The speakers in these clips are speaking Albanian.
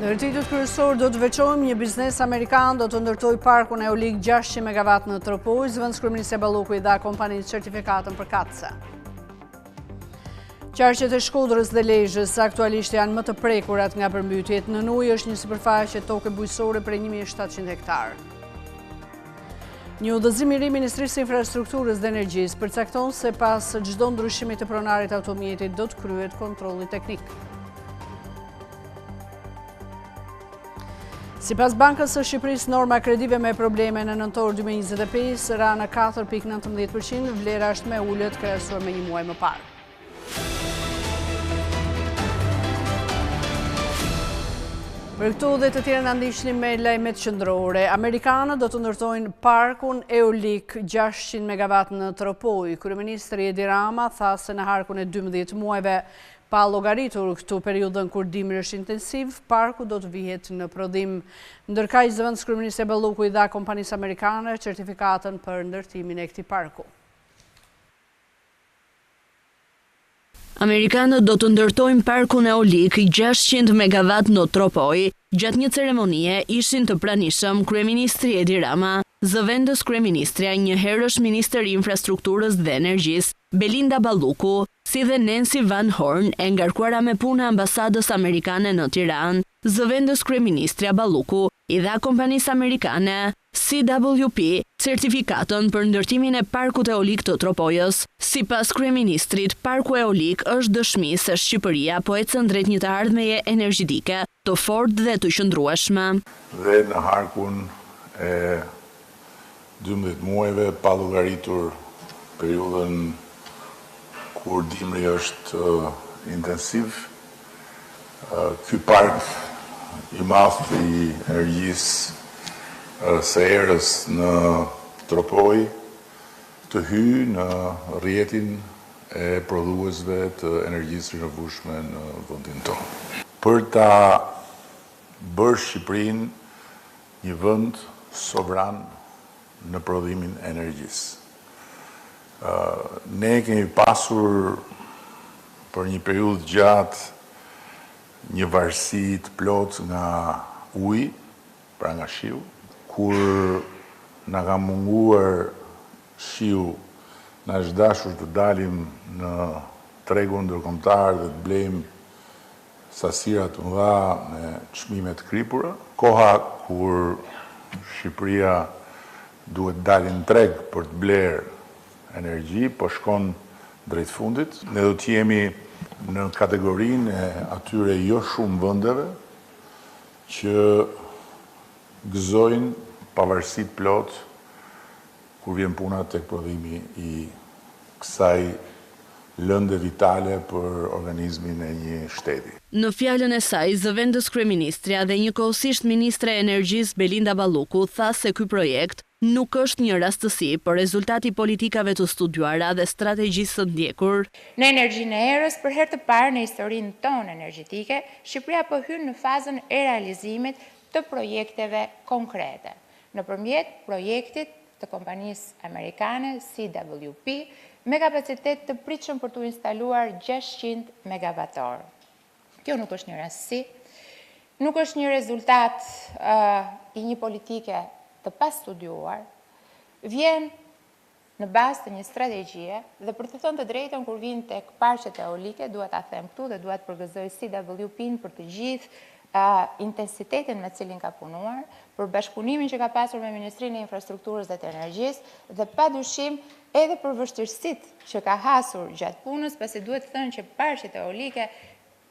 Ndërtitut kryesor do të veçojmë një biznes amerikan do të ndërtoj parkun eolik 600 MW në Tropoj, zëvendës kryeministri Balloku i dha kompanisë certifikatën për katëse. Qarqet e Shkodrës dhe Lezhës aktualisht janë më të prekurat nga përmbytjet. Në ujë është një sipërfaqe toke bujqësore për 1700 hektar. Një udhëzim i ri Ministrisë së Infrastrukturës dhe Energjisë përcakton se pas çdo ndryshimi të pronarit automjetit do të kryhet kontrolli teknik. Sipas Bankës së Shqipërisë, norma kredive me probleme në nëntor 2025 ra në 4.19%, vlera është më ulët krahasuar me një muaj më parë. Për këto dhe të tjerë në ndiqni me lajmet qendrore. Amerikanët do të ndërtojnë parkun eolik 600 MW në Tropoj. Kryeministri Edi Rama tha se në harkun e 12 muajve pa llogaritur këtu periudhën kur dimri është intensiv, parku do të vihet në prodhim. Ndërkaq zëvendës kryeministri Balloku i dha kompanisë amerikane certifikatën për ndërtimin e këtij parku. Amerikanët do të ndërtojnë parkun eolik 600 MW në Tropoj. Gjatë një ceremonie ishin të pranishëm kryeministri Edi Rama, zëvendës kryeministrja, një herësh ministër i infrastrukturës dhe energjisë, Belinda Balluku, si dhe Nancy Van Horn, e ngarkuara me punë e ambasadës amerikane në Tiranë. Zëvendës kryeministrja Balluku i dha kompanisë amerikane CWP certifikatën për ndërtimin e parkut eolik të Tropojës. Sipas kryeministrit, parku eolik është dëshmi se Shqipëria po ecën drejt një të ardhmeje energjetike të fortë dhe të qëndrueshme. Dhe në harkun e 12 muajve pa llogaritur periudhën kur dimri është intensiv, ky park i madh i energjisë së erës në Tropoj të hyjë në rrjetin e prodhuesve të energjisë rinovueshme në vendin tonë. Për ta bërë Shqipërinë një vend sovran në prodhimin e energjisë. Ne kemi pasur për një periudhë gjatë një varësi të plotë nga uji, pra nga shiu, kur na ka munguar shiu, na është dashur të dalim në tregun ndërkombëtar dhe të blejmë sasira të mëdha me çmime të kripura. Koha kur Shqipëria duhet dalin në treg për të blerë energji, po shkon drejt fundit. Ne do të jemi në kategorinë e atyre jo shumë vendeve që gëzojnë pavarësi të plot kur vjen puna tek prodhimi i kësaj lënde vitale për organizmin e një shteti. Në fjalën e saj, zëvendës kryeministrja dhe njëkohësisht ministre e energjisë Belinda Balluku tha se ky projekt nuk është një rastësi, por rezultati politikave të studiuara dhe strategjisë së ndjekur. Në energjinë e erës, për herë të parë në historinë tonë energjetike, Shqipëria po hyn në fazën e realizimit të projekteve konkrete. Nëpërmjet projektit të kompanisë amerikane CWP, me kapacitet të pritshëm për të instaluar 600 MW. Kjo nuk është një rastësi, nuk është një rezultat i një politike të pastudiuar, vjen në bazë të një strategjie dhe për të thënë të drejtën kur vjen tek parqet eolike, duhet ta them këtu dhe duhet përgëzoj CWP-n për të gjithë intensitetin me cilin ka punuar, për bashkëpunimin që ka pasur me Ministrinë e Infrastrukturës dhe të Energjisë dhe padyshim edhe për vështirësitë që ka hasur gjatë punës, pasi duhet thënë që parqet eolike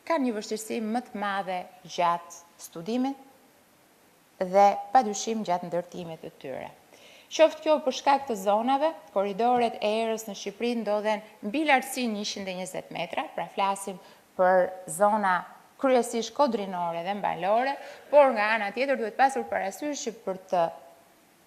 kanë një vështirësi më të madhe gjatë studimit dhe padyshim gjatë ndërtimit të tyre. Qoftë kjo për shkak të zonave, korridoret e erës në Shqipëri ndodhen mbi lartësinë 120 metra, pra flasim për zona kryesisht kodrinore dhe mbalore, por nga ana tjetër duhet pasur parasysh që për të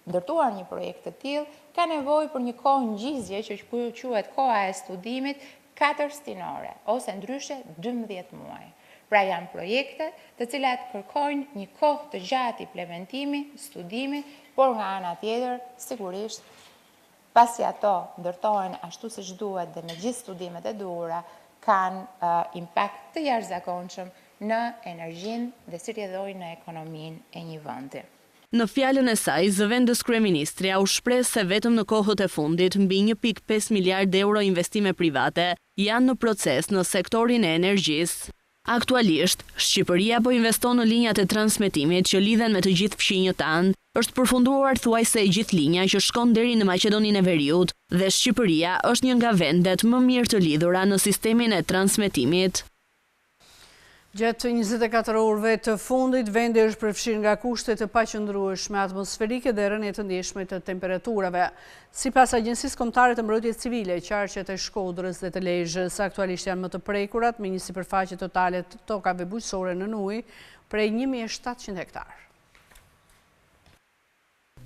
ndërtuar një projekt të tillë ka nevojë për një kohë ngjizje që quhet koha e studimit 4 stinore ose ndryshe 12 muaj. Pra janë projekte të cilat kërkojnë një kohë të gjatë implementimi, studimi, por nga ana tjetër sigurisht pasi ato ndërtohen ashtu siç duhet dhe me gjithë studimet e duhura kanë impakt të jashtëzakonshëm në energjinë dhe si rrjedhojnë në ekonominë e një vendi. Në fjalën e saj, zëvendës kryeministria u shpreh se vetëm në kohët e fundit mbi 1.5 miliard euro investime private janë në proces në sektorin e energjisë. Aktualisht, Shqipëria po investon në linjat e transmetimit që lidhen me të gjithë fshinjët tanë. Është përfunduar thuajse e gjithë linja që shkon deri në Maqedoninë e Veriut dhe Shqipëria është një nga vendet më mirë të lidhura në sistemin e transmetimit. Gjatë 24 orëve të fundit, vendi është përfshirë nga kushtet të paqëndrueshme atmosferike dhe rënje të ndjeshme të temperaturave. Sipas Agjencisë Kombëtare të Mbrojtjes Civile, qarqet e Shkodrës dhe të Lezhës aktualisht janë më të prekurat me një sipërfaqe totale të tokave bujqësore në ujë prej 1700 hektar.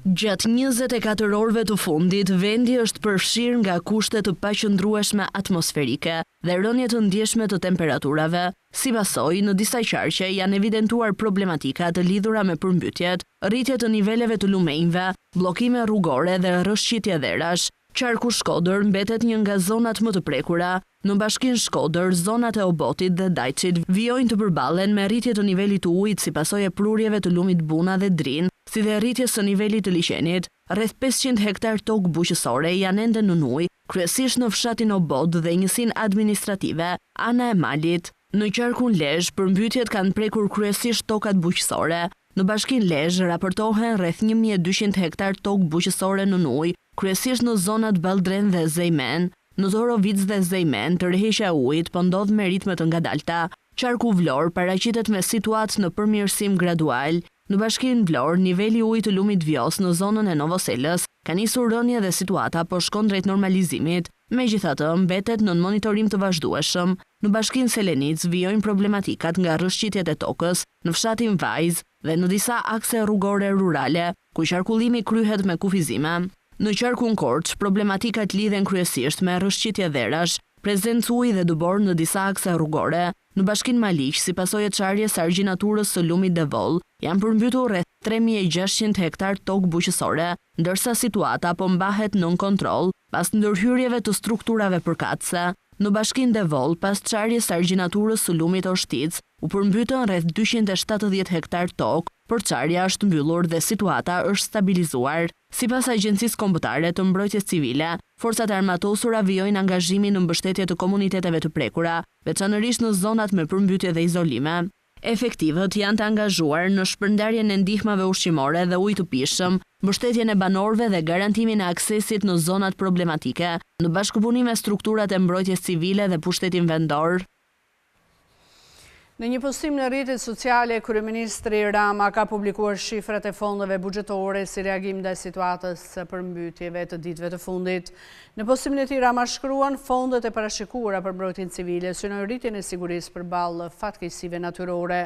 Gjatë 24 orëve të fundit, vendi është përfshirë nga kushte të paqëndrueshme atmosferike dhe rënje të ndjeshme të temperaturave. Si pasojë, në disa qarqe janë evidentuar problematika të lidhura me përmbytjet, rritje të niveleve të lumenjve, bllokime rrugore dhe rrëshqitje dherash. Qarku Shkodër mbetet një nga zonat më të prekura. Në bashkinë Shkodër, zonat e Obotit dhe Dajçit vijojnë të përballen me rritje të nivelit të ujit si pasojë e prurjeve të lumit Buna dhe Drin, si dhe rritjes së nivelit të liqenit. Rreth 500 hektar tokë bujqësore janë ende në ujë, kryesisht në fshatin Obod dhe njësinë administrative Ana e Malit. Në qarkun Lezhë, përmbytjet kanë prekur kryesisht tokat bujqësore. Në bashkinë Lezhë raportohen rreth 1200 hektar tokë bujqësore në ujë, kryesisht në zonat Baldren dhe Zejmen. Në Zorovic dhe Zejmen, tërheqja e ujit po ndodh me ritme të ngadalta. Qarku Vlorë paraqitet me situatë në përmirësim gradual. Në bashkinë Vlorë, niveli i ujit të lumit Vjos në zonën e Novoselës ka nisur rënje dhe situata po shkon drejt normalizimit. Megjithatë, mbetet në monitorim të vazhdueshëm. Në bashkinë Selenic vijojnë problematikat nga rrëshqitjet e tokës, në fshatin Vajz dhe në disa akse rrugore rurale, ku qarkullimi kryhet me kufizime. Në qarkun Korç, problematikat lidhen kryesisht me rrëshqitje dherash, prezencë uji dhe dubor në disa akse rrugore. Në bashkinë Maliq, si pasojë e çarjes së argjinaturës së lumit Devoll, janë përmbytur rreth 3600 hektar tokë bujqësore, ndërsa situata po mbahet nën kontroll pas ndërhyrjeve të strukturave përkatëse. Në bashkinë Devoll, pas çarjes së argjinaturës së lumit Oshtic, u përmbytën rreth 270 hektar tokë, por çarja është mbyllur dhe situata është stabilizuar. Sipas Agjencisë Kombëtare të Mbrojtjes Civile, forcat armatosura vijojnë angazhimin në mbështetje të komuniteteve të prekura, veçanërisht në zonat me përmbytje dhe izolime. Efektivët janë të angazhuar në shpërndarjen e ndihmave ushqimore dhe ujë të pishëm, mbështetjen e banorëve dhe garantimin e aksesit në zonat problematike, në bashkëpunim me strukturat e mbrojtjes civile dhe pushtetin vendor. Në një postim në rrjetet sociale, kryeministri Rama ka publikuar shifrat e fondeve buxhetore si reagim ndaj situatës së përmbytjeve të ditëve të fundit. Në postimin e tij Rama shkruan fondet e parashikuara për mbrojtjen civile synojnë rritjen e sigurisë përballë fatkeqësive natyrore,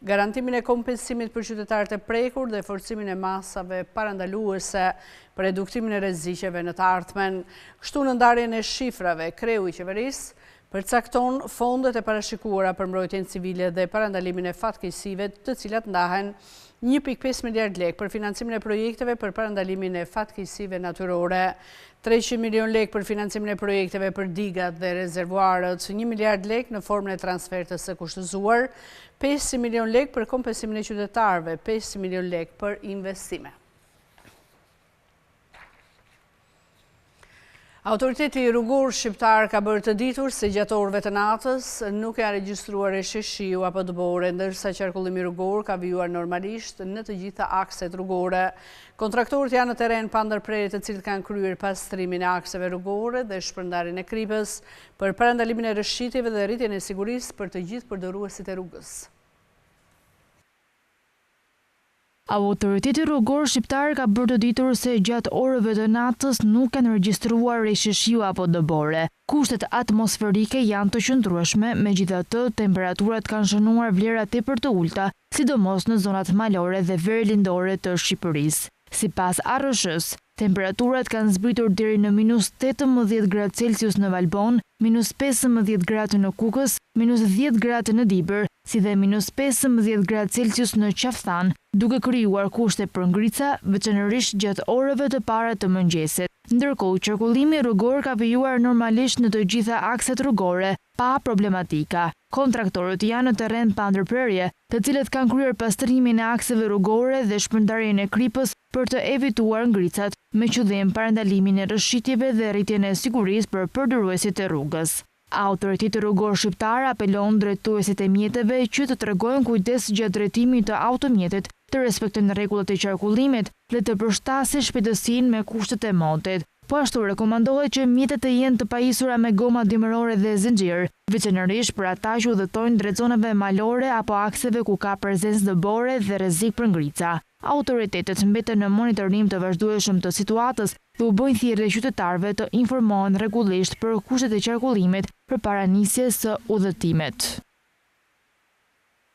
garantimin e kompensimit për qytetarët e prekur dhe forcimin e masave parandaluese për reduktimin e rreziqeve në të ardhmen. Kështu në ndarjen e shifrave, kreu i qeverisë përcakton fondet e parashikuara për mbrojtjen civile dhe parandalimin e fatkeqësive, të cilat ndahen 1.5 miliard lekë për financimin e projekteve për parandalimin e fatkeqësive natyrore, 300 milion lekë për financimin e projekteve për digat dhe rezervuarët, 1 miliard lekë në formën e transfertës së kushtëzuar, 500 milion lekë për kompensimin e qytetarëve, 500 milion lekë për investime. Autoriteti rrugor shqiptar ka bërë të ditur se gjatë orëve të natës nuk ka regjistruar shiu apo dëbore, ndërsa qarkullimi rrugor ka vijuar normalisht në të gjitha akset rrugore. Kontraktorët janë në terren pa ndërprerje, të cilët kanë kryer pastrimin e akseve rrugore dhe shpërndarjen e kripës për parandalimin e rrëshqitjeve dhe rritjen e sigurisë për të gjithë përdoruesit e rrugës. Autoriteti rrugor shqiptar ka bërë të ditur se gjatë orëve të natës nuk kanë regjistruar shiu apo dëbore. Kushtet atmosferike janë të qëndrueshme, megjithatë temperaturat kanë shënuar vlera tepër të ulta, sidomos në zonat malore dhe verlindore të Shqipërisë. Sipas ARSH-s, temperaturat kanë zbritur deri në -18 gradë Celsius në Valbon, -15 gradë në Kukës, -10 gradë në Dibër, si dhe -15 gradë Celsius në Qafthan, duke krijuar kushte për ngrica, veçanërisht gjatë orëve të para të mëngjesit. Ndërkohë, qarkullimi rrugor ka vijuar normalisht në të gjitha akset rrugore, pa problematika. Kontraktorët janë në terren pa ndërprerje, të cilët kanë kryer pastrimin e akseve rrugore dhe shpërndarjen e kripës për të evituar ngricat, me qëllim parandalimin e rrëshqitjeve dhe rritjen e sigurisë për përdoruesit e rrugës. Autoriteti rrugor shqiptar apelon drejtuesit e mjeteve që të tregojnë kujdes gjatë drejtimit të automjetit, të respektojnë rregullat e qarkullimit dhe të përshtasin shpejtësinë me kushtet e motit. Po ashtu rekomandohet që mjetet të jenë të pajisura me goma dimërore dhe zinxhir, veçanërisht për ata që udhëtojnë drejt zonave malore apo akseve ku ka prezencë dëbore dhe rrezik për ngrica. Autoritetet mbeten në monitorim të vazhdueshëm të situatës dhe u bëjnë thirrje qytetarëve të informohen rregullisht për kushtet e qarkullimit përpara nisjes së udhëtimit.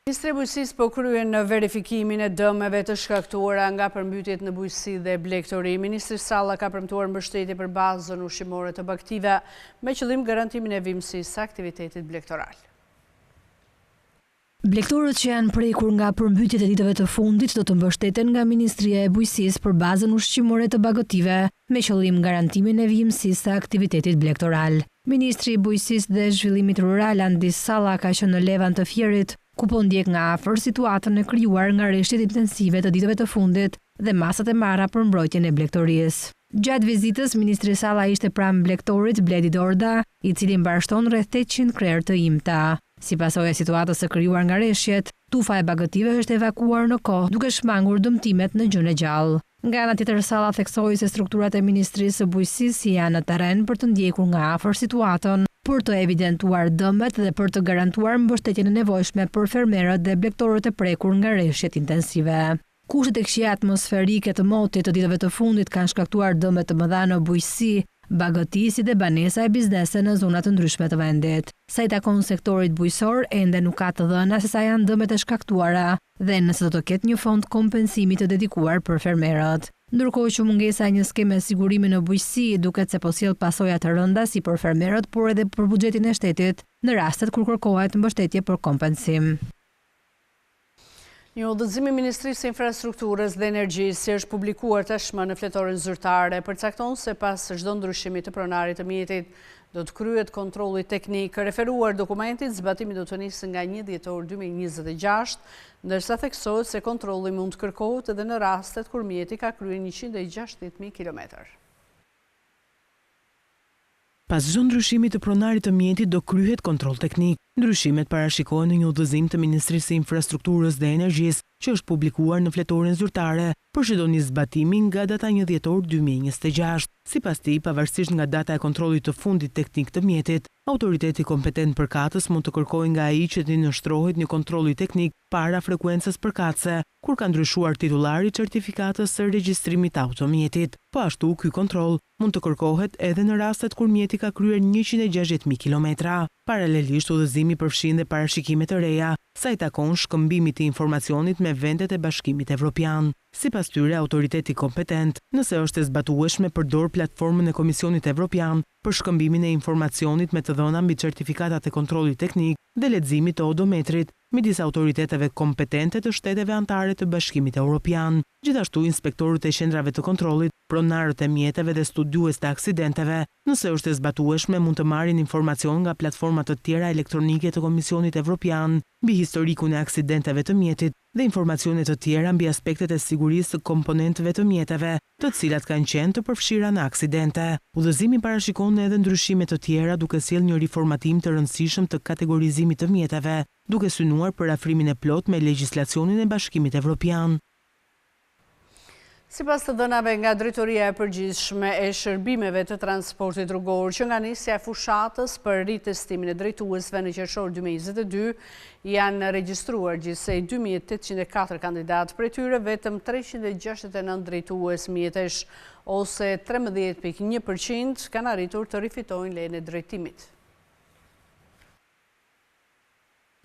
Ministri i Bujqësisë po kryen në verifikimin e dëmeve të shkaktuara nga përmbytjet në bujqësi dhe blegtori. Ministri Salla ka premtuar mbështetje për bazën ushqimore të baktive me qëllim garantimin e vimësisë së aktivitetit blegtoral. Blegtorët që janë prekur nga përmbytjet e ditëve të fundit do të mbështeten nga Ministria e Bujqësisë për bazën ushqimore të bagotive me qëllim garantimin e vimësisë së aktivitetit blegtoral. Ministri i Bujqësisë dhe Zhvillimit Rural Andis Salla ka qenë në Levan të Fierit, ku po ndjek nga afër situatën e krijuar nga rreshtjet intensive të ditëve të fundit dhe masat e marra për mbrojtjen e blegtorisë. Gjatë vizitës, Ministri Salla ishte pranë blegtorit Bledi Dorda, i cili mbarshton rreth 800 krerë të imta. Si pasojë e situatës së krijuar nga rreshtjet, tufa e bagëtive është evakuar në kohë duke shmangur dëmtimet në gjën e gjallë. Nga ana tjetër, Salla theksoi se strukturat e Ministrisë së Bujqësisë janë në terren për të ndjekur nga afër situatën, për të evidentuar dëmet dhe për të garantuar mbështetjen e nevojshme për fermerët dhe blegtorët e prekur nga rreshtjet intensive. Kushtet e këqija atmosferike të motit të ditëve të fundit kanë shkaktuar dëme të mëdha në bujqësi, bagëti si dhe banesa e biznese në zona të ndryshme të vendit. Sa i takon sektorit bujqësor, ende nuk ka të dhëna se sa janë dëmet e shkaktuara dhe nëse do të ketë një fond kompensimi të dedikuar për fermerët. Ndërkohë që mungesa e një skeme sigurimi në bujqësi duket se po sjell pasoja të rënda si për fermerët, por edhe për buxhetin e shtetit në rastet kur kërkohet mbështetje për kompensim. Një udhëzim i Ministrisë së Infrastrukturës dhe Energjisë është publikuar tashmë në fletorin zyrtare, përcakton se pas çdo ndryshimi të pronarit të mjetit do të kryhet kontrolli teknik. Referuar dokumentit, zbatimi do të nisë nga 1 dhjetor 2026, ndërsa theksohet se kontrolli mund të kërkohet edhe në rastet kur mjeti ka kryer 160.000 kilometër. Pas çdo ndryshimi të pronarit të mjetit do kryhet kontroll teknik. Ndryshimet parashikohen në një udhëzim të Ministrisë së Infrastrukturës dhe Energjisë që është publikuar në fletorin zyrtare, por që do nisë zbatimi nga data 1 dhjetor 2026. Sipas tij, pavarësisht nga data e kontrollit të fundit teknik të mjetit, autoriteti kompetent përkatës mund të kërkojë nga ai që të nënshtrohet një kontrolli teknik para frekuencës përkatëse, kur ka ndryshuar titullari i certifikatës së regjistrimit të automjetit. Po ashtu, ky kontroll mund të kërkohet edhe në rastet kur mjeti ka kryer 160.000 kilometra. Paralelisht, udhëzimi përfshin dhe parashikime të reja sa i takon shkëmbimit të informacionit me vendet e Bashkimit Evropian. Sipas tyre, autoriteti kompetent, nëse është e zbatueshme, përdor platformën e Komisionit Evropian për shkëmbimin e informacionit me të dhëna mbi certifikatat e kontrollit teknik dhe leximit të odometrit midis autoriteteve kompetente të shteteve anëtare të Bashkimit Evropian. Gjithashtu, inspektorët e qendrave të kontrollit, pronarët e mjeteve dhe studiues të aksidenteve, nëse është e zbatueshme, mund të marrin informacion nga platformat të tjera elektronike të Komisionit Evropian mbi historikun e aksidenteve të mjetit dhe informacione të tjera mbi aspektet e sigurisë të komponentëve të mjeteve, të cilat kanë qenë të përfshira në aksidente. Udhëzimi parashikon edhe ndryshime të tjera duke sjellë një riformatim të rëndësishëm të kategorizimit të mjeteve, duke synuar për afrimin e plot me legjislacionin e Bashkimit Evropian. Sipas të dhënave nga Drejtoria e Përgjithshme e Shërbimeve të Transportit Rrugor, që nga nisja e fushatës për ritestimin e drejtuesve në qershor 2022, janë regjistruar gjithsej 2804 kandidatë, prej tyre vetëm 369 drejtues mjetesh, ose 13.1% kanë arritur të rifitojnë lejen e drejtimit.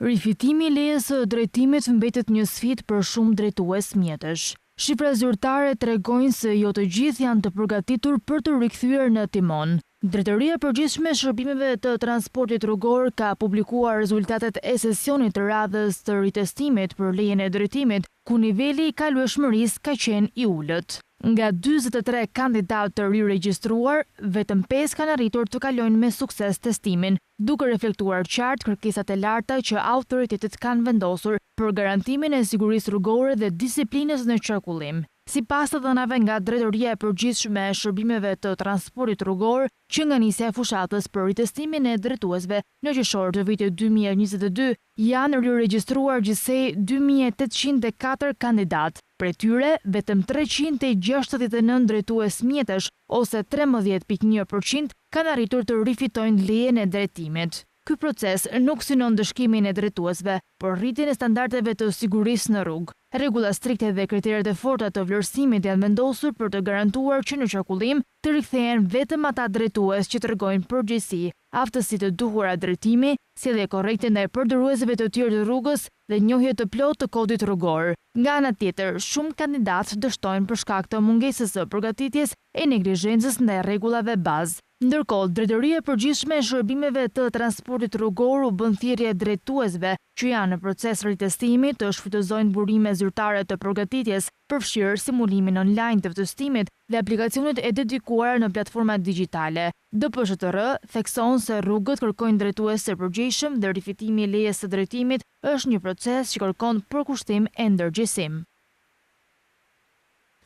Rifitimi i lejes së drejtimit mbetet një sfidë për shumë drejtues mjetesh. Shifra zyrtare tregojnë se jo të gjithë janë të përgatitur për të rikthyer në timon. Drejtoria e Përgjithshme e Shërbimeve të Transportit Rrugor ka publikuar rezultatet e sesionit të radhës të ritestimit për lejen e drejtimit, ku niveli i kalueshmërisë ka qenë i ulët. Nga 43 kandidatë të riregjistruar, vetëm 5 kanë arritur të kalojnë me sukses testimin, duke reflektuar qartë kërkesat e larta që autoritetet kanë vendosur për garantimin e sigurisë rrugore dhe disiplinës në qarkullim. Sipas të dhënave nga Drejtoria e Përgjithshme e Shërbimeve të Transportit Rrugor, që nga nisja e fushatës për ritestimin e drejtuesve në qershor të vitit 2022, janë riregjistruar gjithsej 2804 kandidatë. Për tyre, vetëm 369 drejtues mjetësh, ose 13.1%, kanë arritur të rifitojnë lejen e drejtimit. Ky proces nuk synon dëshkimin e drejtuesve, por rritjen e standardeve të sigurisë në rrugë. Rregulla strikte dhe kriteret e forta të vlerësimit janë vendosur për të garantuar që në qarkullim të rikthehen vetëm ata drejtues që tregojnë përgjegjësi, aftësi të duhura drejtimi, sjellje korrekte ndaj përdoruesve të tjerë të rrugës dhe njohje të plotë të kodit rrugor. Nga ana tjetër, shumë kandidatë dështojnë për shkak të mungesës së përgatitjes e neglizhencës ndaj rregullave bazë. Ndërkohë, Drejtoria e Përgjithshme e Shërbimeve të Transportit Rrugor u bën thirrje drejtuesve që janë në proces ritestimi të shfrytëzojnë burime zyrtare të përgatitjes, përfshirë simulimin online të testimit dhe aplikacionet e dedikuara në platformat digjitale. DPSHTR thekson se rrugët kërkojnë drejtues të përgjegjshëm dhe rifitimi i lejes së drejtimit është një proces që kërkon përkushtim e ndërgjegjësim.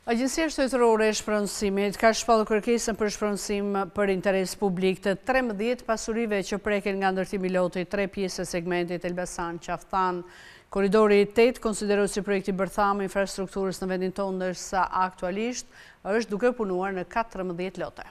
Agjencia Shtetërore e Shpronësimit ka shpallur kërkesën për shpronësim për interes publik të 13 pasurive që preken nga ndërtimi i lotit 3 pjesë e segmentit Elbasan-Qaftan. Korridori 8 konsiderohet si projekti bërtham i infrastrukturës në vendin tonë, ndërsa aktualisht është duke punuar në 14 lote.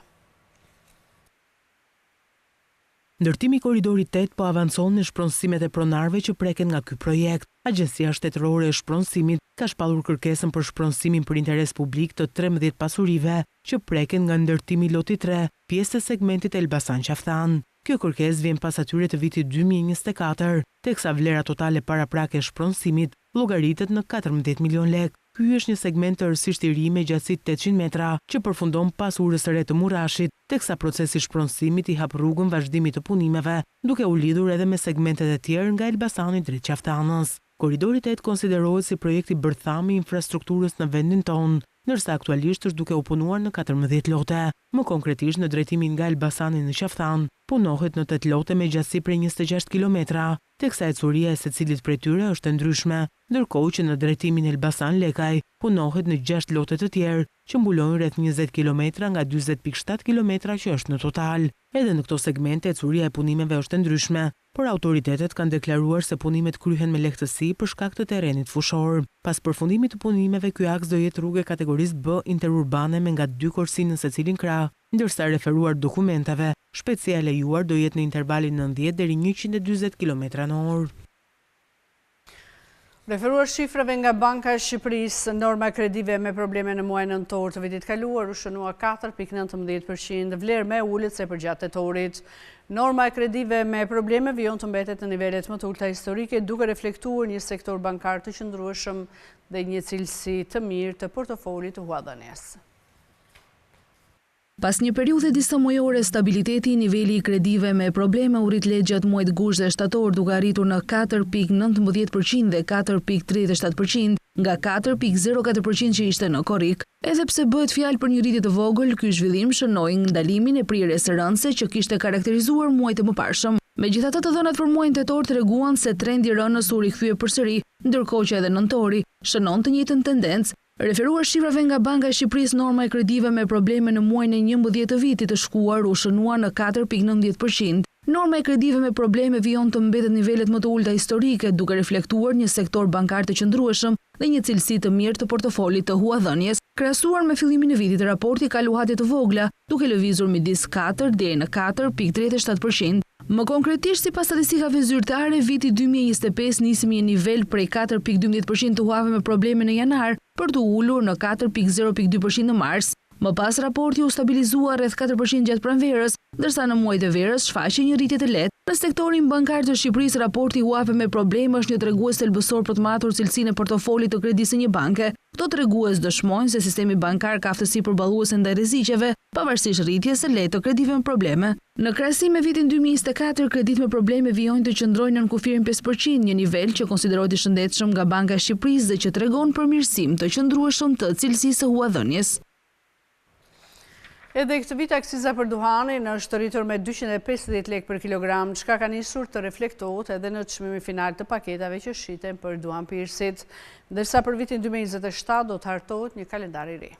Ndërtimi i korridorit 8 po avancon në shpronësimet e pronarëve që preken nga ky projekt. Agjencia Shtetërore e Shpronësimit ka shpallur kërkesën për shpronësimin për interes publik të 13 pasurive që preken nga ndërtimi i lotit 3, pjesë e segmentit Elbasan-Qaftan. Kjo kërkesë vjen pas atyre të vitit 2024, teksa vlera totale paraprake e shpronësimit llogaritet në 14 milion lekë. Ky është një segment të rësisht i ri me gjatësitë 800 metra që përfundon pas urës së re të Murrashit, teksa procesi i shpronësimit i hap rrugën vazhdimit të punimeve, duke u lidhur edhe me segmentet e tjerë nga Elbasani drejt Qaftanës. Korridori 8 konsiderohet si projekti bërtham i infrastrukturës në vendin tonë, ndërsa aktualisht është duke u punuar në 14 lote. Më konkretisht në drejtimin nga Elbasani në Qaftan, punohet në 8 lote me gjatësi prej 26 kilometra, teksa ecuria e secilit prej tyre është e ndryshme, ndërkohë që në drejtimin Elbasan-Lekaj punohet në 6 lote të tjerë, që mbulojnë rreth 20 kilometra nga 40.7 kilometra që është në total. Edhe në këto segmente ecuria e punimeve është e ndryshme, por autoritetet kanë deklaruar se punimet kryhen me lehtësi për shkak të terrenit fushor. Pas përfundimit të punimeve, ky aks do jetë rrugë kategorisë B interurbane me nga 2 korsi në secilin krah, ndërsa referuar dokumentave, shpejtësia e lejuar do jetë në intervalin 90 deri 140 km/h. Referuar shifrave nga Banka e Shqipërisë, norma kredive me probleme në muajin nëntor të vitit kaluar u shënua 4.19%, vlerë më e ulët se përgjatë tetorit. Norma e kredive me probleme vijon të mbetet në nivelet më të ulta historike, duke reflektuar një sektor bankar të qëndrueshëm dhe një cilësi të mirë të portofolit të huadhënies. Pas një periudhe disa mujore stabiliteti, niveli i kredive me probleme u rrit lehtë gjatë muajit gusht dhe shtator, duke arritur në 4.19% dhe 4.37% nga 4.04% që ishte në korrik. Edhe pse bëhet fjalë për një rritje të vogël, ky zhvillim shënoi ndalimin e prirjes së rëndëse që kishte karakterizuar muajt e mëparshëm. Megjithatë, të dhënat për muajin tetor treguan se trendi i rënës u rikthye përsëri, ndërkohë që edhe nëntori shënon të njëjtën tendencë. Referuar shifrave nga Banka e Shqipërisë, norma e kredive me probleme në muajin e 11 të vitit të shkuar u shënua në 4.19%. Norma e kredive me probleme vijon të mbetet nivelet më të ulta historike, duke reflektuar një sektor bankar të qëndrueshëm dhe një cilësi të mirë të portofolit të huadhënies. Krahasuar me fillimin e vitit, raporti ka luhatje të vogla, duke lëvizur midis 4 deri në 4.37%. Më konkretisht, sipas statistikave zyrtare, viti 2025 nisi me një nivel prej 4.12% të huave me probleme në janar, për të ulur në 4.02% në mars. Më pas, raporti u stabilizua rreth 4% gjatë pranverës, ndërsa në muajt e verës shfaqi një rritje të lehtë. Në sektorin bankar të Shqipërisë, raporti huave me probleme është një tregues thelbësor për të matur cilësinë e portofolit të kredisë së një banke. Këto tregues dëshmojnë se sistemi bankar ka aftësi përballuese ndaj rreziqeve, pavarësisht rritjes së lehtë të kredive me probleme. Në krahasim me vitin 2024, kredit me probleme vijojnë të qëndrojnë në kufirin 5%, një nivel që konsiderohet i shëndetshëm nga Banka e Shqipërisë dhe që tregon përmirësim të qëndrueshëm të cilësisë së huadhënies. Edhe këtë vit akciza për duhanin është rritur me 250 lek për kilogram, çka ka nisur të reflektohet edhe në çmimin final të paketave që shiten për duhan pirësit, ndërsa për vitin 2027 do të hartohet një kalendar i ri.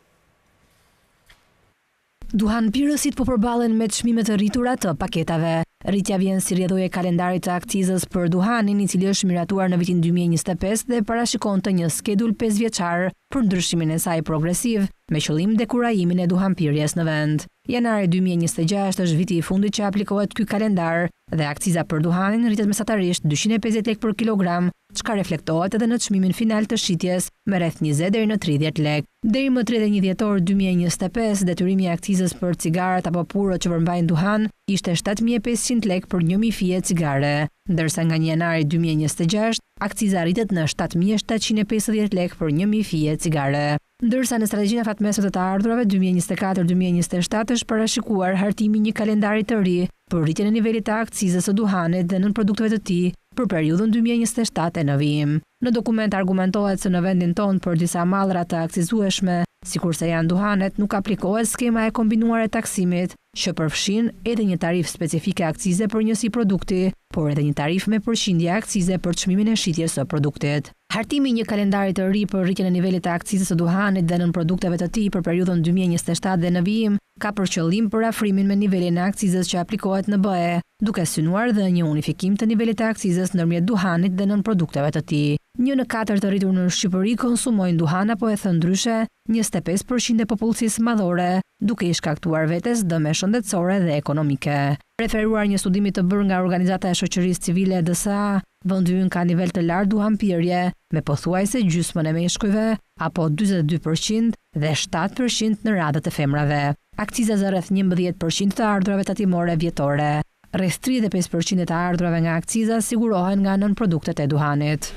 Duhan pirësit po përballen me çmime të rritura të paketave. Rritja vjen si rrjedhojë e kalendarit të akcizës për duhanin, i cili është miratuar në vitin 2025 dhe parashikon të një skedul 5 vjeçar për ndryshimin e saj progresiv, me qëllim dekurajimin e duhanpirjes në vend. Janari 2026 është viti i fundit që aplikohet ky kalendar dhe akciza për duhanin rritet mesatarisht 250 lek për kilogram, çka reflektohet edhe në çmimin final të shitjes me rreth 20 deri në 30 lek. Deri më 31 dhjetor 2025, detyrimi i akcizës për cigaret apo purët që përmbajnë duhan ishte 7500 lek për 1000 fije cigare, ndërsa nga 1 janari 2026 akciza rritet në 7750 lek për 1000 fije cigare. Ndërsa në strategjinë e fatmesme të ardhurave 2024-2027 është parashikuar hartimi një kalendari të ri për rritjen e nivelit të akcizës së duhanit dhe nën produkteve të tij për periudhën 2027 e në vijim. Në dokument argumentohet se në vendin tonë për disa mallra të akcizueshme, sikurse janë duhanet, nuk aplikohet skema e kombinuar e taksimit, që përfshin edhe një tarifë specifike akcize për njësi produkti, por edhe një tarifë me përqindje akcize për çmimin e shitjes së produktit. Hartimi një kalendari të ri për rritjen e nivelit të akcizës së duhanit dhe nën produkteve të tij për periudhën 2027 dhe në vijim ka për qëllim për afrimin me nivelin e akcizës që aplikohet në BE, duke synuar dhe një unifikim të nivelit të akcizës ndërmjet duhanit dhe nën produkteve të tij. 1 në 4 të rritur në Shqipëri konsumojnë duhan apo e thënë ndryshe 25% e popullsisë madhore, duke i shkaktuar vetes dëme shëndetësore dhe ekonomike. Referuar një studimi të bërë nga Organizata e Shoqërisë Civile DSA, vendi ynë ka nivel të lartë duhanpirje, me pothuajse gjysmën e meshkujve, apo 42% dhe 7% në radhët e femrave. Akciza zë rreth 11% të ardhurave tatimore vjetore. Rreth 35% të ardhurave nga akciza sigurohen nga nën produktet e duhanit.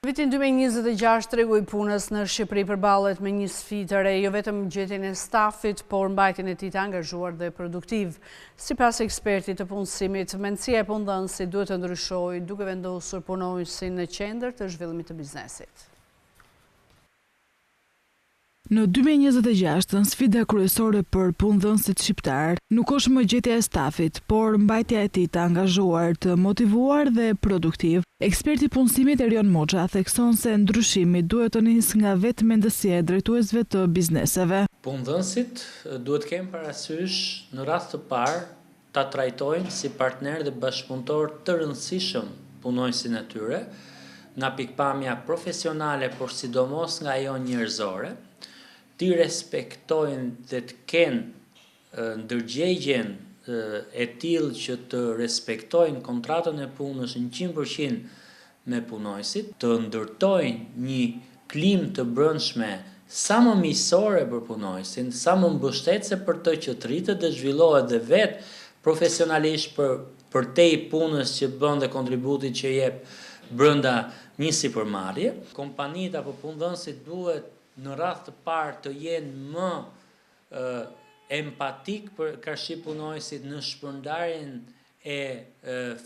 Vitin 2026 tregu i punës në Shqipëri përballet me një sfidë të re, jo vetëm gjetjen e stafit, por mbajtjen e tij të angazhuar dhe produktiv. Sipas ekspertit të punësimit, mendësia e punëdhënësit duhet të ndryshojë duke vendosur punonjësin në qendër të zhvillimit të biznesit. Në 2026, sfida kryesore për punëdhënësit shqiptar nuk është më gjetja e stafit, por mbajtja e tij të angazhuar, të motivuar dhe produktiv. Eksperti punësimit Erion Moxha thekson se ndryshimi duhet të nisë nga vetë mendësia e drejtuesve të bizneseve. Punëdhënësit duhet kemë parasysh në rast të parë ta trajtojnë si partner dhe bashkëpunëtor të rëndësishëm punonjësin e tyre, nga pikpamja profesionale, por sidomos nga ajo njerëzore, ti respektojnë dhe të kenë ndërgjegjen e tillë që të respektojnë kontratën e punës 100% me punonjësit, të ndërtojnë një klimë të brendshme sa më miqësore për punonjësin, sa më mbështetëse për të që të rritet dhe zhvillohet dhe vetë profesionalisht për te i punës që bën dhe kontributit që jep brenda një sipërmarrje. Kompanitë apo punëdhënësit duhet në radhë të parë të jenë më empatik për karshi punonjësit në shpërndarjen e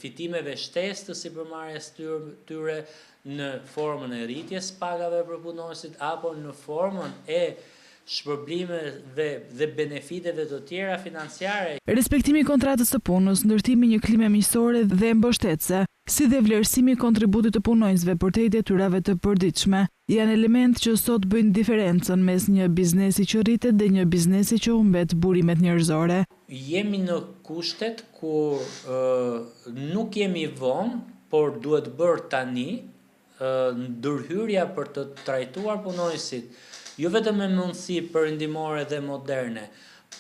fitimeve shtesë të sipërmarrjes tyre, në formën e rritjes pagave për punonjësit apo në formën e shpërblimeve dhe benefiteve të tjera financiare. Respektimi i kontratës së punës, ndërtimi një klime miqësore dhe mbështetëse, si dhe vlerësimi i kontributit të punonjësve për te i detyrave të përditshme, janë element që sot bëjnë diferencën mes një biznesi që rritet dhe një biznesi që humbet burimet njerëzore. Jemi në kushtet ku nuk jemi vonë, por duhet bërë tani ndërhyrja për të trajtuar punonjësit jo vetëm me mundësi perëndimore dhe moderne,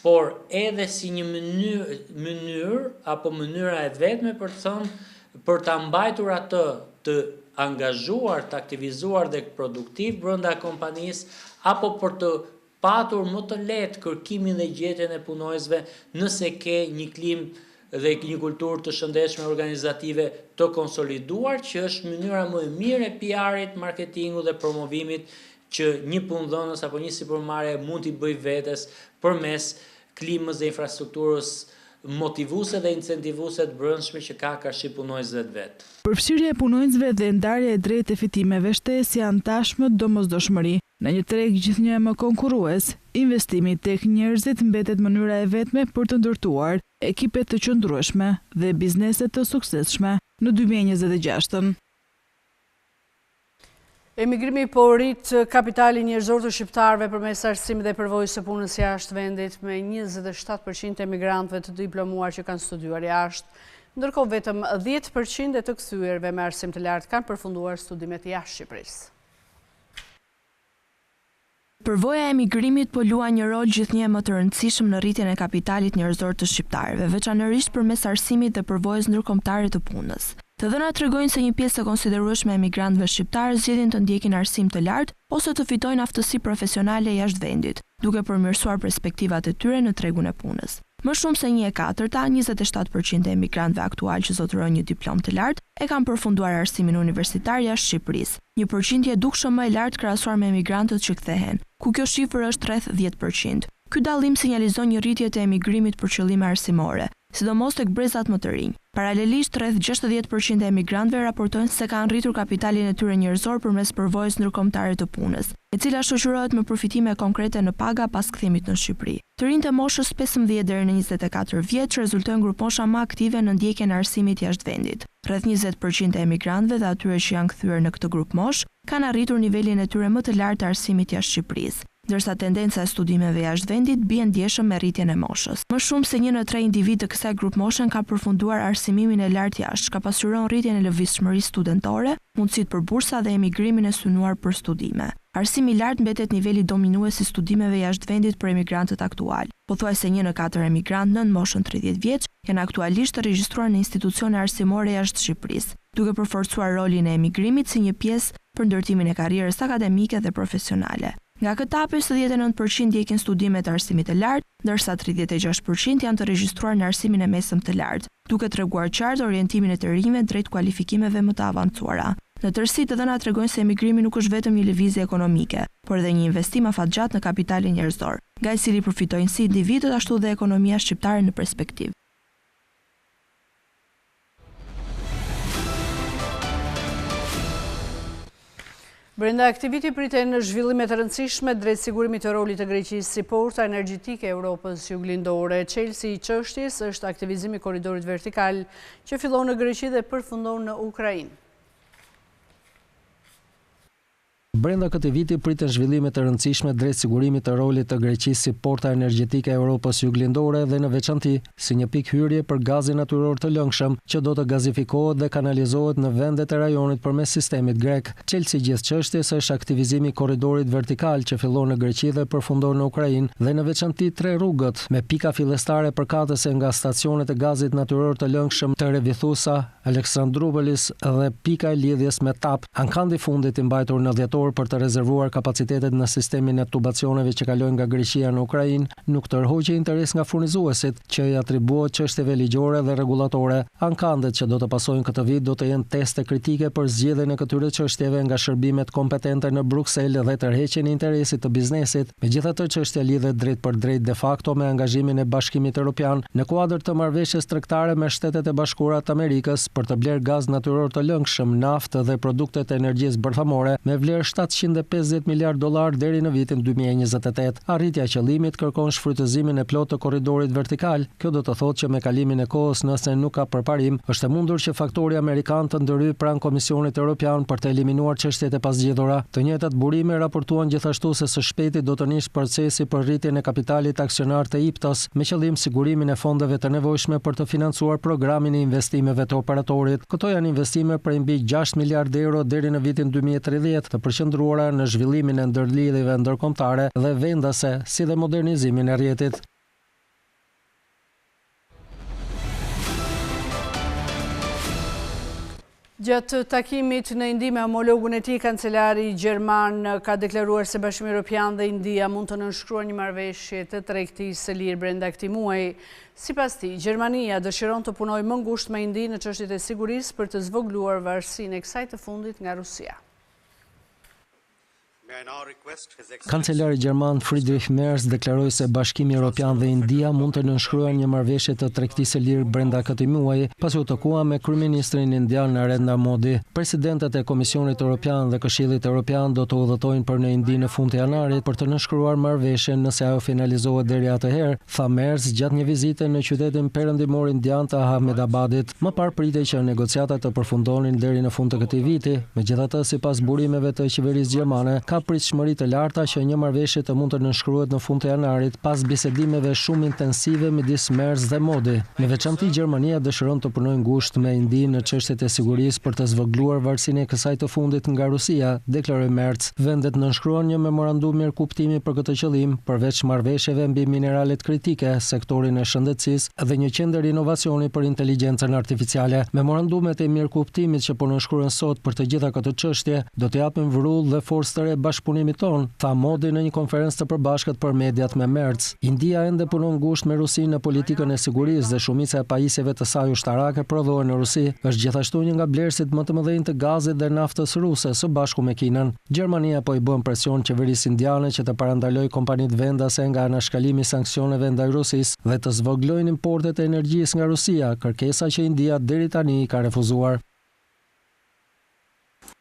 por edhe si një mënyrë apo mënyra e vetme për të thënë për ta mbajtur atë të angazhuar, të aktivizuar dhe produktiv brenda kompanisë, apo për të patur më të lehtë kërkimin dhe gjetjen e punonjësve nëse ke një klimë dhe një kulturë të shëndetshme organizative të konsoliduar, që është mënyra më e mirë e PR-it, marketingut dhe promovimit që një punëdhënës apo një sipërmarrje mund t'i bëj vetes përmes klimës dhe infrastrukturës motivuese dhe incentivuese të brendshme që ka karshi punonjësve vetë. Përfshirja e punonjësve dhe ndarja e drejtë e fitimeve shtesë janë tashmë domosdoshmëri. Në një treg gjithnjë më konkurrues, investimi tek njerëzit mbetet mënyra e vetme për të ndërtuar ekipe të qëndrueshme dhe biznese të suksesshme në 2026. Emigrimi po rrit kapitalin njerëzor të shqiptarëve përmes arsimit dhe përvojës së punës jashtë vendit, me 27% e emigrantëve të diplomuar që kanë studiuar jashtë, ndërkohë vetëm 10% e të kthyerve me arsim të lartë kanë përfunduar studimet jashtë Shqipërisë. Përvoja e emigrimit po luan një rol gjithnjë më të rëndësishëm në rritjen e kapitalit njerëzor të shqiptarëve, veçanërisht përmes arsimit dhe përvojës ndërkombëtare të punës. Të dhënat tregojnë se një pjesë e konsiderueshme e emigrantëve shqiptarë zgjedhin të ndjekin arsim të lartë ose të fitojnë aftësi profesionale jashtë vendit, duke përmirësuar perspektivat e tyre në tregun e punës. Më shumë se 1/4, 27% e emigrantëve aktual që zotërojnë një diplomë të lartë e kanë përfunduar arsimin universitar jashtë Shqipërisë, një përqindje dukshëm më e lartë krahasuar me emigrantët që kthehen, ku kjo shifër është rreth 10%. Ky dallim sinjalizon një rritje të emigrimit për qëllime arsimore, sidomos tek brezat më të rinj. Paralelisht, rreth 60% e emigrantëve raportojnë se kanë rritur kapitalin e tyre njerëzor përmes përvojës ndërkombëtare të punës, e cila shoqërohet me përfitime konkrete në paga pas kthimit në Shqipëri. Të rinjtë e moshës 15 deri në 24 vjeç rezultojnë grupmosha më aktive në ndjekjen e arsimit jashtë vendit. Rreth 20% e emigrantëve dhe atyre që janë kthyer në këtë grup moshë kanë arritur nivelin e tyre më të lartë të arsimit jashtë Shqipërisë, ndërsa tendenca e studimeve jashtë vendit bie ndjeshëm me rritjen e moshës. Më shumë se 1 në 3 individ të kësaj grup moshe ka përfunduar arsimin e lartë jashtë, ka pasqyron rritjen e lëvizshmërisë studentore, mundësitë për bursa dhe emigrimin e synuar për studime. Arsimi i lartë mbetet niveli dominues i studimeve jashtë vendit për emigrantët aktual. Pothuajse 1 në 4 emigrantë nën moshën 30 vjeç janë aktualisht të regjistruar në institucione arsimore jashtë Shqipërisë, duke përforcuar rolin e emigrimit si një pjesë për ndërtimin e karrierës akademike dhe profesionale. Nga këtë hap 29% ndjekin studimet e arsimit të lartë, ndërsa 36% janë të regjistruar në arsimin e mesëm të lartë, duke treguar qartë orientimin e të rinjve drejt kualifikimeve më të avancuara. Në tërësi, të dhënat tregojnë se emigrimi nuk është vetëm një lëvizje ekonomike, por edhe një investim afatgjat në kapitalin njerëzor, nga i cili përfitojnë si individët ashtu dhe ekonomia shqiptare në perspektivë. Brenda aktiviti priten zhvillime të rëndësishme drejt sigurimit të rolit të Greqisë si porta energjetike e Europës juglindore. Çelësi i çështjes është aktivizimi i korridorit vertikal që fillon në Greqi dhe përfundon në Ukrainë. Brenda këtij viti priten zhvillime të rëndësishme drejt sigurimit të rolit të Greqisë si porta energjetike e Europës juglindore dhe në veçanti si një pikë hyrje për gazin natyror të lëngshëm që do të gazifikohet dhe kanalizohet në vendet e rajonit përmes sistemit grek. Çelësi i gjithë çështjes është aktivizimi i korridorit vertikal që fillon në Greqi dhe përfundon në Ukrainë dhe në veçanti 3 rrugët me pika fillestare përkatëse nga stacionet e gazit natyror të lëngshëm të Revithusa, Aleksandroupolis dhe pika e lidhjes me TAP, ankandi fundit i mbajtur në dhjetor për të rezervuar kapacitetet në sistemin e tubacioneve që kalojnë nga Greqia në Ukrainë, nuk tërhoqi interes nga furnizuesit që i atribuohet çështjeve ligjore dhe rregullatore. Ankandet që do të pasojnë këtë vit do të jenë teste kritike për zgjedhjen e këtyre çështjeve nga shërbimet kompetente në Bruksel dhe tërheqjen e interesit të biznesit. Megjithatë, çështja lidhet drejt për drejt de facto me angazhimin e Bashkimit Evropian në kuadër të marrëveshjes tregtare me Shtetet e Bashkuara të Amerikës për të blerë gaz natyror të lëngshëm, naftë dhe produkte të energjisë bërthamore me vlerë $750 miliardë deri në vitin 2028. Arritja e qëllimit kërkon shfrytëzimin e plotë të korridorit vertikal. Kjo do të thotë që me kalimin e kohës, nëse nuk ka përparim, është e mundur që faktori amerikan të ndërhyjë pranë Komisionit Evropian për të eliminuar çështjet e pasgjidhura. Të njëjtat burime raportuan gjithashtu se së shpejti do të nisë procesi për rritjen e kapitalit aksionar të IPTOS me qëllim sigurimin e fondeve të nevojshme për të financuar programin e investimeve të operatorit. Këto janë investime për mbi 6 miliardë euro deri në vitin 2030 të përqendruara në zhvillimin e ndërlidhjeve ndërkombëtare dhe vendase, si dhe modernizimin e rrjetit. Gjatë takimit në Indi me homologun e tij, kancelari gjerman ka deklaruar se Bashkimi Evropian dhe India mund të nënshkruajnë një marrëveshje të tregtisë së lirë brenda këtij muaji. Sipas tij, Gjermania dëshiron të punojë më ngushtë me Indinë në çështjet e sigurisë për të zvogëluar varësinë e kësaj të fundit nga Rusia. Kancelari gjerman Friedrich Merz deklaroi se Bashkimi Evropian dhe India mund të nënshkruajnë një marrëveshje të tregtisë së lirë brenda këtij muaji, pasi u takuan me kryeministrin indian Narendra Modi. Presidentët e Komisionit Evropian dhe Këshillit Evropian do të udhëtojnë për në Indi në fund të janarit për të nënshkruar marrëveshjen nëse ajo finalizohet deri atëherë, tha Merz gjatë një vizite në qytetin perëndimor indian të Ahmedabadit. Më parë pritej që negociatat të përfundonin deri në fund të këtij viti. Megjithatë, sipas burimeve të qeverisë gjermane, ka pritshmëri të larta që një marrëveshje të mund të nënshkruhet në fund të janarit pas bisedimeve shumë intensive midis Merz dhe Modi. Me veçanti Gjermania dëshiron të punojë ngushtë me Indinë në çështjet e sigurisë për të zvogëluar varësinë e kësaj të fundit nga Rusia, deklaroi Merz. Vendet nënshkruan një memorandum mirëkuptimi për këtë qëllim, përveç marrëveshjeve mbi mineralet kritike, sektorin e shëndetësisë dhe një qendër inovacioni për inteligjencën artificiale. Memorandumet e mirëkuptimit që po nënshkruhen sot për të gjitha këto çështje do të japin vrull dhe forcë të re bashkëpunimit ton, tha Modi në një konferencë të përbashkët për mediat me Merz. India ende punon ngushtë me Rusinë në politikën e sigurisë dhe shumica e pajisjeve të saj ushtarake prodhohen në Rusi. Është gjithashtu një nga blerësit më të mëdhenj të gazit dhe naftës ruse së bashku me Kinën. Gjermania po i bën presion qeverisë indiane që të parandalojë kompanitë vendase nga anashkalimi i sanksioneve ndaj Rusisë dhe të zvogëlojnë importet e energjisë nga Rusia, kërkesa që India deri tani ka refuzuar.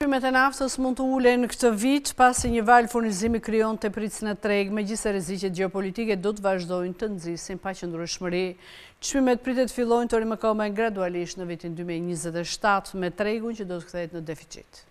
Çmimet e naftës mund të ulen këtë vit pasi një val furnizimi krijon tepritjen e treg, megjithëse rreziqet gjeopolitike do të vazhdojnë të nxisin paqëndrueshmëri. Çmimet pritet fillojnë të rikëmbëhen gradualisht në vitin 2027 me tregun që do të kthehet në deficit.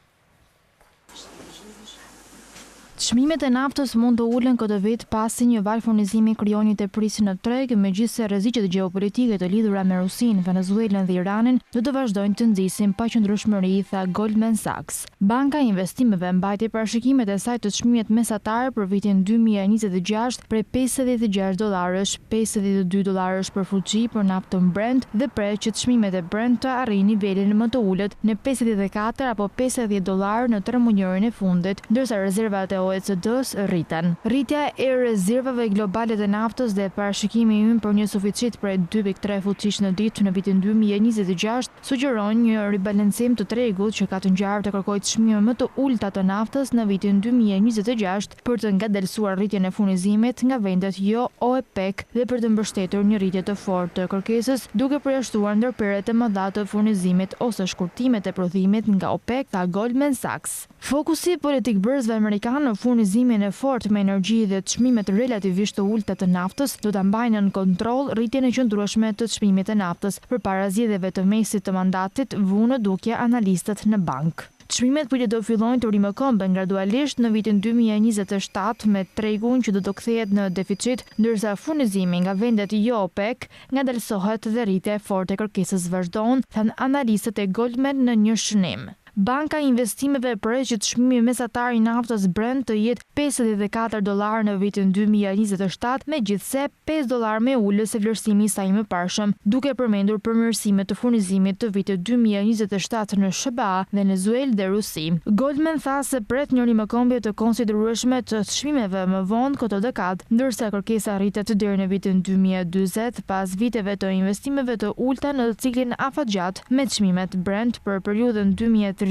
Çmimet e naftës mund të ulen këtë vit pasi një val furnizimi krijon një tepritje në treg, megjithëse rreziqet gjeopolitike të lidhura me Rusinë, Venezuelën dhe Iranin do të vazhdojnë të nxisin paqëndrueshmëri, tha Goldman Sachs. Banka e Investimeve mbajti parashikimet e saj të çmimit mesatar për vitin 2026 prej $56, $52 për fuqi për naftën Brent dhe pret që çmimet e Brent të arrijnë nivelin më të ulët në $54 apo $50 në 3 muajin e fundit, ndërsa rezervat e OECD-s rriten. Rritja e rezervave globale të naftës dhe parashikimi ynë për një suficit prej 2.3 fuqish në ditë në vitin 2026 sugjeron një ribalancim të tregut që ka të ngjarë të kërkojë çmime më të ulta të naftës në vitin 2026 për të ngadalësuar rritjen e furnizimit nga vendet jo OPEC dhe për të mbështetur një rritje të fortë të kërkesës, duke përjashtuar ndërprerjet e mëdha të furnizimit ose shkurtimet e prodhimit nga OPEC, tha Goldman Sachs. Fokusi politik bërësve amerikanë në furnizimin e fortë me energji dhe çmimet relativisht të ulta të naftës do ta mbajnë në kontroll rritjen e qëndrueshme të çmimit të naftës përpara zgjedhjeve të mesit të mandatit, vu në dukje analistët në bank. Çmimet pritet do fillojnë të rikëmbëhen gradualisht në vitin 2027 me tregun që do të kthehet në deficit, ndërsa furnizimi nga vendet jo OPEC ngadalësohet dhe rritja e fortë e kërkesës vazhdon, thanë analistët e Goldman në një shënim. Banka e Investimeve pret që çmimi mesatar i naftës Brent të jetë $54 në vitin 2027, megjithse $5 me ulës se vlerësimi i saj më parshëm, duke përmendur përmirësimet të furnizimit të vitit 2027 në SBA, Venezuelë dhe Rusi. Goldman tha se pret një rikëmbje të konsiderueshme të çmimeve më vonë këtë dekadë, ndërsa kërkesa rritet deri në vitin 2040 pas viteve të investimeve të ulta në ciklin afatgjat me çmimet Brent për periudhën 2030-2035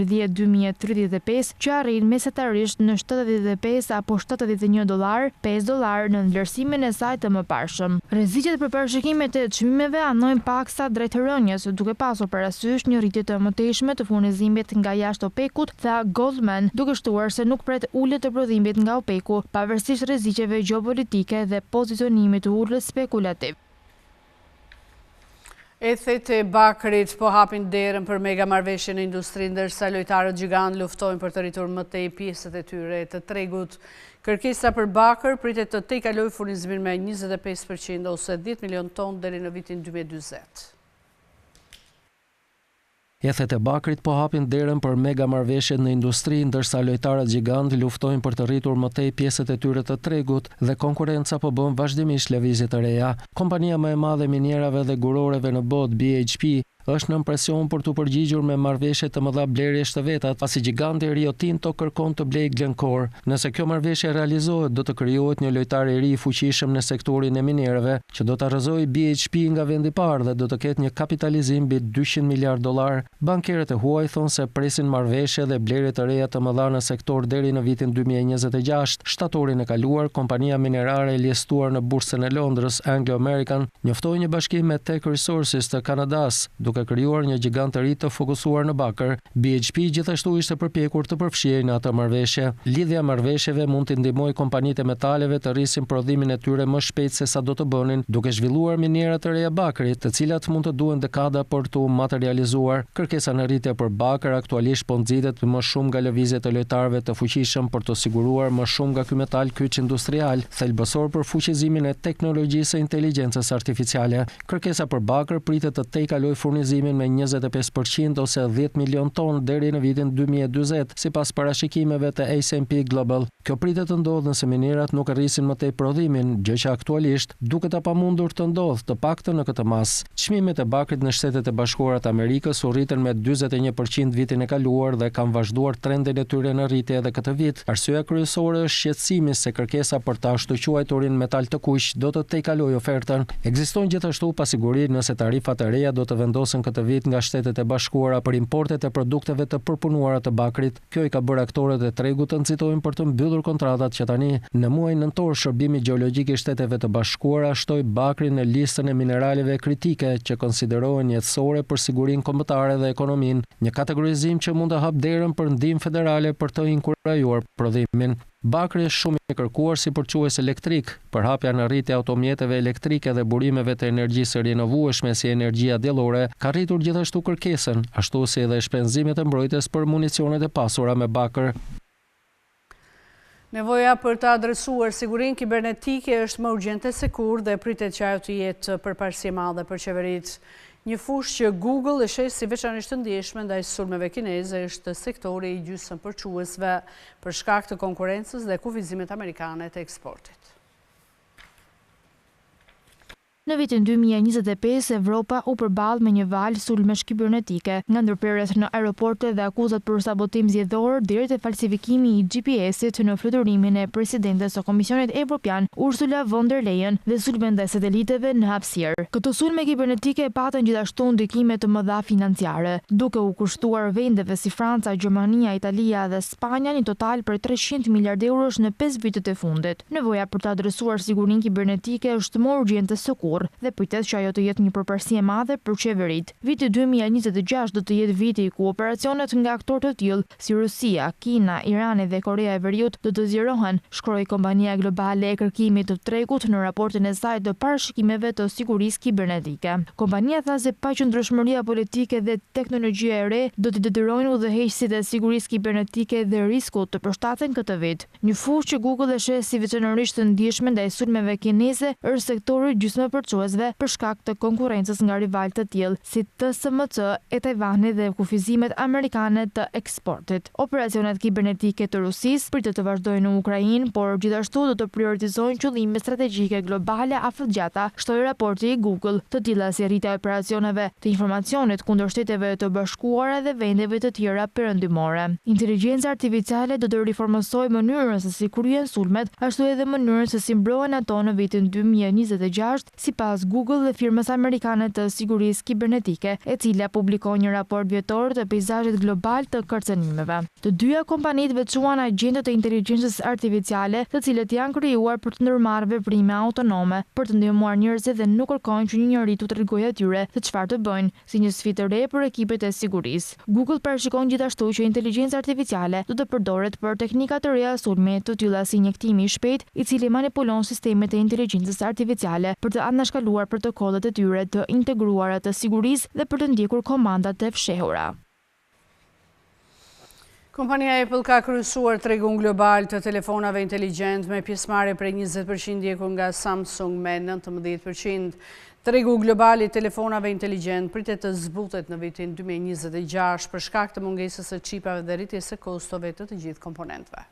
që arrin mesatarisht në $75 apo $71, $5 në vlerësimin e saj të mëparshëm. Rreziqet për parashikimet e çmimeve anojnë paksa drejt rënjes, duke pasur parasysh një rritje të mëtejshme të furnizimit nga jashtë OPEC-ut, tha Goldman, duke shtuar se nuk pret ulje të prodhimit nga OPEC-u, pavarësisht rreziqeve gjeopolitike dhe pozicionimit të ulës spekulativ. Ethet e Bakrit po hapin derën për mega marrëveshjen në industri, ndërsa lojtarët gjigant luftojnë për të rritur më tej pjesët e tyre të tregut. Kërkesa për bakër pritet të tejkalojë furnizimin me 25% ose 10 milion ton deri në vitin 2040. Ethet e Bakrit po hapin derën për mega marrëveshjet në industri, ndërsa lojtarët gjigant luftojnë për të rritur më tej pjesët e tyre të tregut dhe konkurenca po bën vazhdimisht lëvizje të reja. Kompania më e madhe minierave dhe guroreve në botë, BHP, është në presion për të përgjigjur me marrëveshje të mëdha blerjesh të veta, pasi giganti Rio Tinto kërkon të blejë Glencore. Nëse kjo marrëveshje realizohet, do të krijohet një lojtar i ri i fuqishëm në sektorin e minerëve, që do të arrëzojë BHP nga vendi i parë dhe do të ketë një kapitalizim mbi $200 miliardë. Bankerët e huaj thonë se presin marrëveshje dhe blerje të reja të mëdha në sektor deri në vitin 2026. Shtatorin e kaluar, kompania minerare e listuar në bursën e Londrës, Anglo American, njoftoi një bashkim me Teck Resources të Kanadas, duke krijuar një gjigant të ri të fokusuar në bakër. BHP gjithashtu ishte përpjekur të përfshihej në atë marrëveshje. Lidhja e marrëveshjeve mund të ndihmojë kompanitë e metaleve të rrisin prodhimin e tyre më shpejt se sa do të bënin, duke zhvilluar minera të reja bakri, të cilat mund të duhen dekada për të materializuar. Kërkesa në rritje për bakër aktualisht po nxitet më shumë nga lëvizjet e lojtarëve të fuqishëm për të siguruar më shumë nga ky metal kyç industrial, thelbësor për fuqizimin e teknologjisë së inteligjencës artificiale. Kërkesa për bakër pritet të tejkalojë furnizimin me 25% ose 10 milion ton deri në vitin 2040, sipas parashikimeve të S&P Global. Kjo pritet të ndodhë nëse minerat nuk rrisin më tej prodhimin, gjë që aktualisht duket e pamundur të ndodhë, të paktën në këtë mas. Çmimet e bakrit në Shtetet e Bashkuara të Amerikës u rritën me 41% vitin e kaluar dhe kanë vazhduar trendin e tyre në rritje edhe këtë vit. Arsyeja kryesore është shqetësimi se kërkesa për ta ashtu quajturin metal të kuq do të tejkalojë ofertën. Ekziston gjithashtu pasiguri nëse tarifat e reja do të vendosen këtë vit nga Shtetet e Bashkuara për importet e produkteve të përpunuara të bakrit. Kjo i ka bërë aktorët e tregut të nxitojnë për të mbyllur kontratat që tani në muajin nëntor Shërbimi Gjeologjik i Shteteve të Bashkuara shtoi bakrin në listën e mineraleve kritike që konsiderohen jetësore për sigurinë kombëtare dhe ekonominë, një kategorizim që mund të hap derën për ndihmë federale për të inkurajuar prodhimin. Bakri është shumë i kërkuar si përques elektrik, për hapja në rritje automjeteve elektrike dhe burimeve të energjisë rinovueshme si energjia diellore, ka rritur gjithashtu kërkesën, ashtu si edhe shpenzimet e mbrojtjes për municionet e pasura me bakër. Nevoja për të adresuar sigurinë kibernetike është më urgjente se kur dhe pritet që ajo të jetë përparësi e madhe për qeveritë. Një fushë që Google e sheh si veçanërisht të ndjeshme ndaj sulmeve kineze është sektori i gjysmëpërquesve për shkak të konkurrencës dhe kufizimet amerikane të eksportit. Në vitin 2025, Evropa u përballë me një val sulmesh kibernetike, nga ndërprerjet në aeroporte dhe akuzat për sabotim zgjedhor deri te falsifikimi i GPS-it në fluturimin e presidentes së Komisionit Evropian, Ursula von der Leyen, dhe sulme ndaj sateliteve në hapësirë. Këto sulme kibernetike patën gjithashtu ndikime të mëdha financiare, duke u kushtuar vendeve si Franca, Gjermania, Italia dhe Spanja një total për 300 miliardë eurosh në 5 vitet e fundit. Nevoja për të adresuar sigurinë kibernetike është më urgjente se kur dhe pritet që ajo të jetë një përparësi e madhe për qeveritë. Viti 2026 do të jetë viti ku operacionet nga aktorë të tillë si Rusia, Kina, Irani dhe Korea e Veriut do të zgjerohen, shkroi kompania globale e kërkimit të tregut në raportin e saj të parashikimeve të sigurisë kibernetike. Kompania tha se paqëndrueshmëria politike dhe teknologjia e re do të detyrojnë udhëheqësit e sigurisë kibernetike dhe riskut të përshtaten këtë vit. Një fushë që Google e sheh si veçanërisht të ndjeshme ndaj sulmeve kineze është sektori gjysmëpërquesve për shkak të konkurrencës nga rivalë të tillë si TSMC e Tajvani dhe kufizimet amerikane të eksportit. Operacionet kibernetike të Rusisë pritet të vazhdojnë në Ukrainë, por gjithashtu do të prioritizojnë qëllime strategjike globale afërgjata, shtoi raporti i Google. Të tilla si rritja e operacioneve të informacionit kundër Shteteve të Bashkuara dhe vendeve të tjera perëndimore. Inteligjenca artificiale do të riformosojë mënyrën se si kryhen sulmet, ashtu edhe mënyrën se si mbrohen ato në vitin 2026, sipas Google dhe firmës amerikane të sigurisë kibernetike, e cila publikoi një raport vjetor të peizazhit global të kërcënimeve. Të dyja kompanitë veçuan agjentët e inteligjencës artificiale, të cilët janë krijuar për të ndërmarrë veprime autonome, për të ndihmuar njerëzit dhe nuk kërkojnë që një njeri të tregojë atyre se çfarë të bëjnë, si një sfidë e re për ekipet e sigurisë. Google parashikon gjithashtu që inteligjenca artificiale do të përdoret për teknika të reja sulmi, të tilla si injektimi i shpejt, i cili manipulon sistemet e inteligjencës artificiale për të anashkaluar protokollet e tyre të integruara të sigurisë dhe për të ndjekur komandat e fshehura. Kompania Apple ka kryesuar tregun global të telefonave inteligjent me pjesëmarrje prej 20% ndjekur nga Samsung me 19%. Tregu global i telefonave inteligjent pritet të zbutet në vitin 2026 për shkak të mungesës së çipave dhe rritjes së kostove të gjithë komponentëve.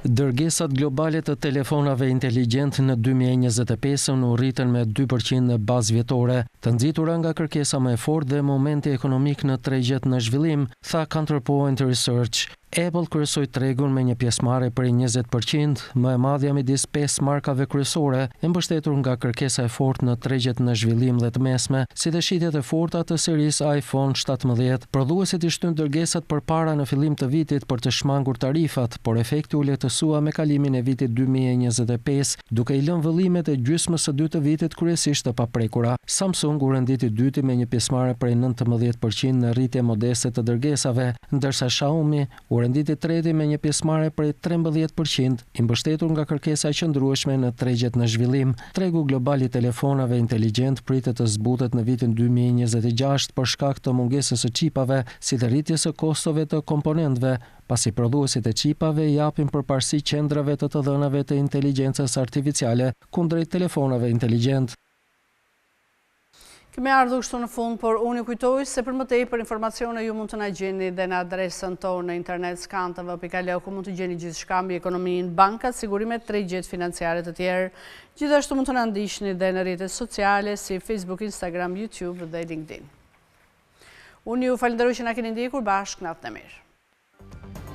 Dërgesat globale të telefonave inteligjent në 2025 u rritën me 2% në bazë vjetore, të nxitura nga kërkesa më e fortë dhe momenti ekonomik në tregjet në zhvillim, tha Counterpoint Research. Apple kryesoi tregun me një pjesëmarrje prej 20%, më e madhja midis 5 markave kryesore, e mbështetur nga kërkesa e fortë në tregjet në zhvillim dhe të mesme, si dhe shitjet e forta të serisë iPhone 17. Prodhuesit i shtyn dërgesat përpara në fillim të vitit për të shmangur tarifat, por efekti u lehtësua me kalimin e vitit 2025, duke i lënë vëllimet e gjysmës së dytë të vitit kryesisht të paprekura. Samsung u renditi dyti me një pjesëmarrje prej 19% në rritje modeste të dërgesave, ndërsa Xiaomi u renditi treti me një pjesëmarrje prej 13%, i mbështetur nga kërkesa e qëndrueshme në tregjet në zhvillim. Tregu global i telefonave inteligjent pritet të zbutet në vitin 2026 për shkak të mungesës së çipave, si dhe rritjes së kostove të komponentëve, pasi prodhuesit e çipave japin përparësi qendrave të dhënave të inteligjencës artificiale kundrejt telefonave inteligjent. Kemi ardhur kështu në fund, por unë ju kujtoj se për më tepër informacione ju mund të na gjeni dhe në adresën tonë në internet skantv.al, ku mund të gjeni gjithçka mbi ekonominë, bankat, sigurimet, tregjet financiare të tjerë. Gjithashtu mund të na ndiqni dhe në rrjetet sociale si Facebook, Instagram, YouTube dhe LinkedIn. Unë ju falenderoj që na keni ndjekur, bashkë natë e mirë.